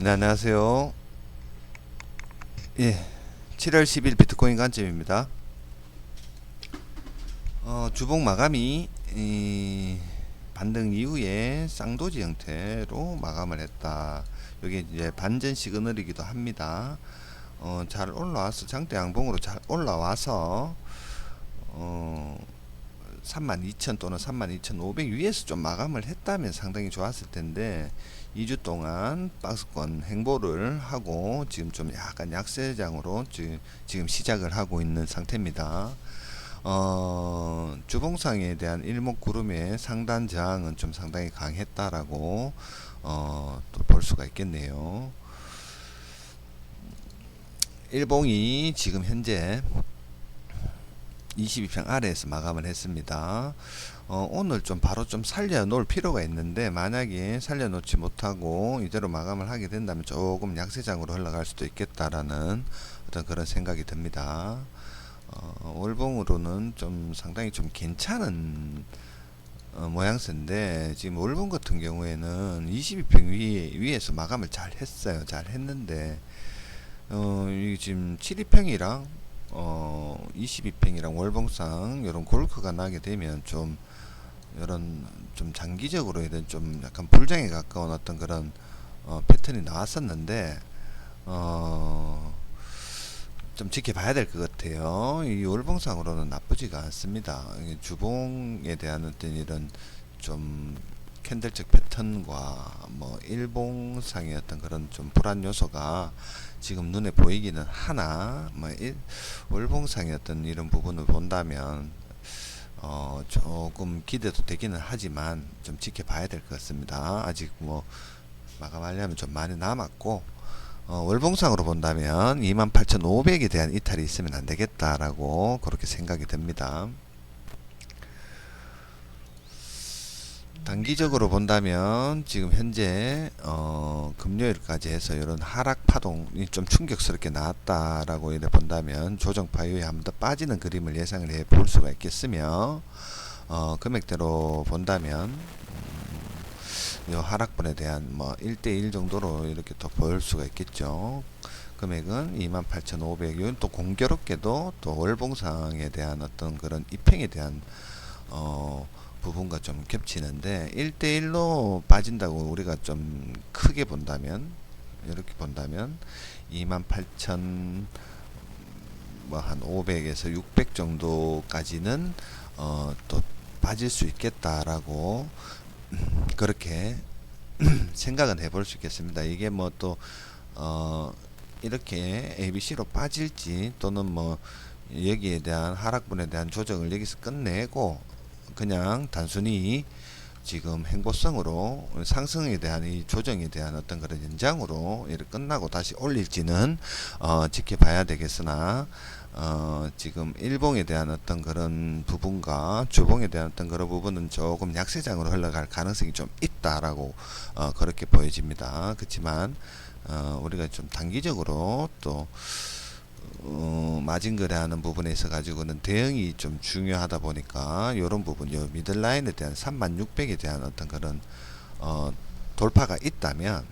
네, 안녕하세요. 예, 7월 10일 비트코인 관점입니다. 주봉 마감이 반등 이후에 쌍도지 형태로 마감을 했다. 여기 이제 반전 시그널이기도 합니다. 잘 올라와서 장대 양봉으로 잘 올라와서 어, 32,000 또는 32,500 위에서 좀 마감을 했다면 상당히 좋았을 텐데 2주 동안 박스권 행보를 하고 지금 좀 약간 약세장으로 지금 시작을 하고 있는 상태입니다. 주봉상에 대한 일목구름의 상단 저항은 좀 상당히 강했다라고 또 볼 수가 있겠네요. 일봉이 지금 현재 22평 아래에서 마감을 했습니다. 오늘 좀 바로 좀 살려놓을 필요가 있는데 만약에 살려놓지 못하고 이대로 마감을 하게 된다면 조금 약세장으로 흘러갈 수도 있겠다라는 어떤 그런 생각이 듭니다. 월봉으로는 좀 상당히 좀 괜찮은 모양새인데 지금 월봉 같은 경우에는 22평 위에서 마감을 잘 했어요. 잘 했는데 이게 지금 72평이랑 22평이랑 월봉상 이런 골크가 나게 되면 좀 이런 좀 장기적으로 이런 좀 약간 불장에 가까운 어떤 그런 패턴이 나왔었는데 좀 지켜봐야 될 것 같아요. 이 월봉상으로는 나쁘지가 않습니다. 주봉에 대한 어떤 이런 좀 캔들적 패턴과 뭐 일봉상의 어떤 그런 좀 불안 요소가 지금 눈에 보이기는 하나 뭐 월봉상의 어떤 이런 부분을 본다면 조금 기대도 되기는 하지만 좀 지켜봐야 될 것 같습니다. 아직 뭐 마감하려면 좀 많이 남았고 월봉상으로 본다면 28,500에 대한 이탈이 있으면 안 되겠다라고 그렇게 생각이 듭니다. 단기적으로 본다면 지금 현재 금요일까지 해서 이런 하락 파동이 좀 충격스럽게 나왔다라고 이래 본다면 조정파 이후에 한 번 더 빠지는 그림을 예상을 해 볼 수가 있겠으며 금액대로 본다면 이 하락분에 대한 뭐 1대1 정도로 이렇게 더 보일 수가 있겠죠. 금액은 28,500원. 또 공교롭게도 또 월봉상에 대한 어떤 그런 입행에 대한 부분과 좀 겹치는데 1대1로 빠진다고 우리가 좀 크게 본다면 이렇게 본다면 28,000 뭐 한 500에서 600 정도까지는 또 빠질 수 있겠다라고 그렇게 생각은 해볼 수 있겠습니다. 이게 뭐 또 이렇게 ABC로 빠질지 또는 뭐 여기에 대한 하락분에 대한 조정을 여기서 끝내고 그냥 단순히 지금 행보성으로 상승에 대한 이 조정에 대한 어떤 그런 연장으로 이렇게 끝나고 다시 올릴지는 지켜봐야 되겠으나 지금 일봉에 대한 어떤 그런 부분과 주봉에 대한 어떤 그런 부분은 조금 약세장으로 흘러갈 가능성이 좀 있다라고 그렇게 보여집니다. 그렇지만 우리가 좀 단기적으로 또 마진 거래하는 부분에 있어 가지고는 대응이 좀 중요하다 보니까 이런 부분, 요 미들라인에 대한 3600에 대한 어떤 그런 돌파가 있다면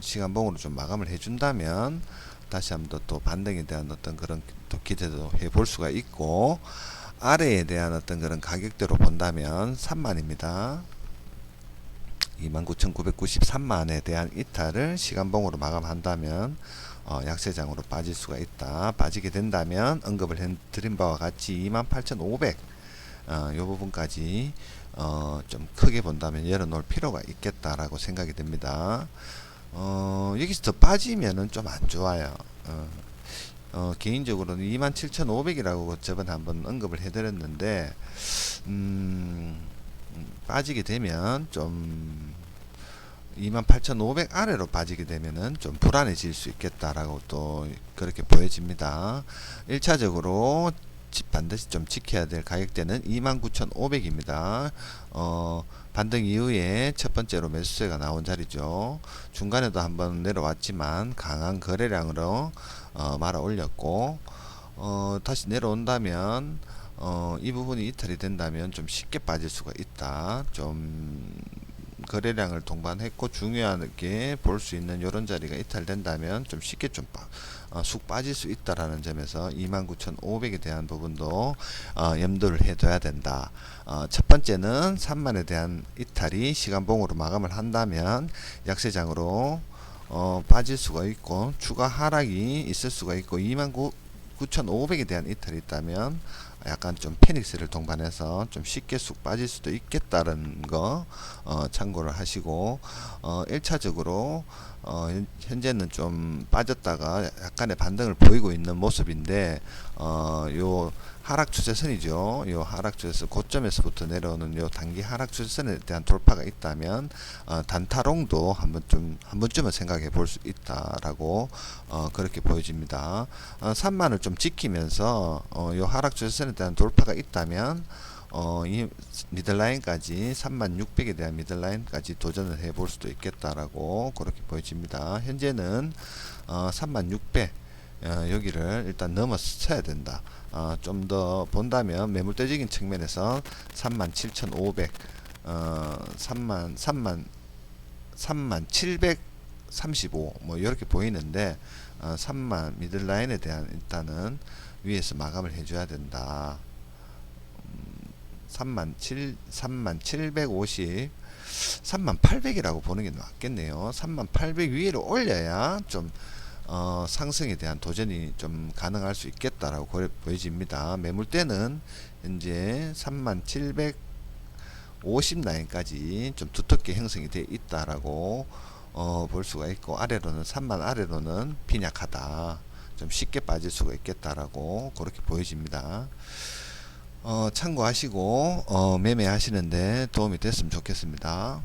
시간봉으로 좀 마감을 해준다면 다시 한번 또 반등에 대한 어떤 그런 또 기대도 해볼 수가 있고 아래에 대한 어떤 그런 가격대로 본다면 3만입니다. 29,993만에 대한 이탈을 시간봉으로 마감한다면 약세장으로 빠질 수가 있다. 빠지게 된다면 언급을 해드린 바와 같이 28,500 이 부분까지 좀 크게 본다면 열어놓을 필요가 있겠다라고 생각이 됩니다. 여기서 더 빠지면은 좀 안 좋아요. 개인적으로는 27,500이라고 저번에 한번 언급을 해드렸는데 빠지게 되면 좀 28,500 아래로 빠지게 되면은 좀 불안해질 수 있겠다라고 또 그렇게 보여집니다. 1차적으로 반드시 좀 지켜야 될 가격대는 29,500입니다. 반등 이후에 첫 번째로 매수세가 나온 자리죠. 중간에도 한번 내려왔지만 강한 거래량으로 말아 올렸고 다시 내려온다면 이 부분이 이탈이 된다면 좀 쉽게 빠질 수가 있다. 좀 거래량을 동반했고 중요하게 볼 수 있는 이런 자리가 이탈된다면 좀 쉽게 쑥 빠질 수 있다라는 점에서 29,500에 대한 부분도 염두를 해둬야 된다. 첫 번째는 3만에 대한 이탈이 시간봉으로 마감을 한다면 약세장으로 빠질 수가 있고 추가 하락이 있을 수가 있고 29,500에 대한 이탈이 있다면 약간 좀 페닉스를 동반해서 좀 쉽게 쑥 빠질 수도 있겠다는 거 참고를 하시고 1차적으로 현재는 좀 빠졌다가 약간의 반등을 보이고 있는 모습인데 요 하락 추세선이죠. 요 하락 추세선 고점에서부터 내려오는 요 단기 하락 추세선에 대한 돌파가 있다면 단타롱도 한 번쯤은 생각해 볼 수 있다라고 그렇게 보여집니다. 3만을 좀 지키면서 요 하락 추세선에 대한 돌파가 있다면 이 미들라인까지 3600에 대한 미들라인까지 도전을 해볼 수도 있겠다라고 그렇게 보여집니다. 현재는 3600 여기를 일단 넘어서야 된다. 좀 더 본다면 매물대적인 측면에서 37,500 3735 뭐 이렇게 보이는데 3만 미들라인에 대한 일단은 위에서 마감을 해줘야 된다. 3750 3800이라고 보는 게 맞겠네요. 3800 위로 올려야 좀 상승에 대한 도전이 좀 가능할 수 있겠다라고 보여집니다. 매물대는 현재 3750 라인까지 좀 두텁게 형성이 되어 있다라고 볼 수가 있고 아래로는 3만 아래로는 빈약하다. 좀 쉽게 빠질 수가 있겠다라고 그렇게 보여집니다. 참고하시고 매매하시는데 도움이 됐으면 좋겠습니다.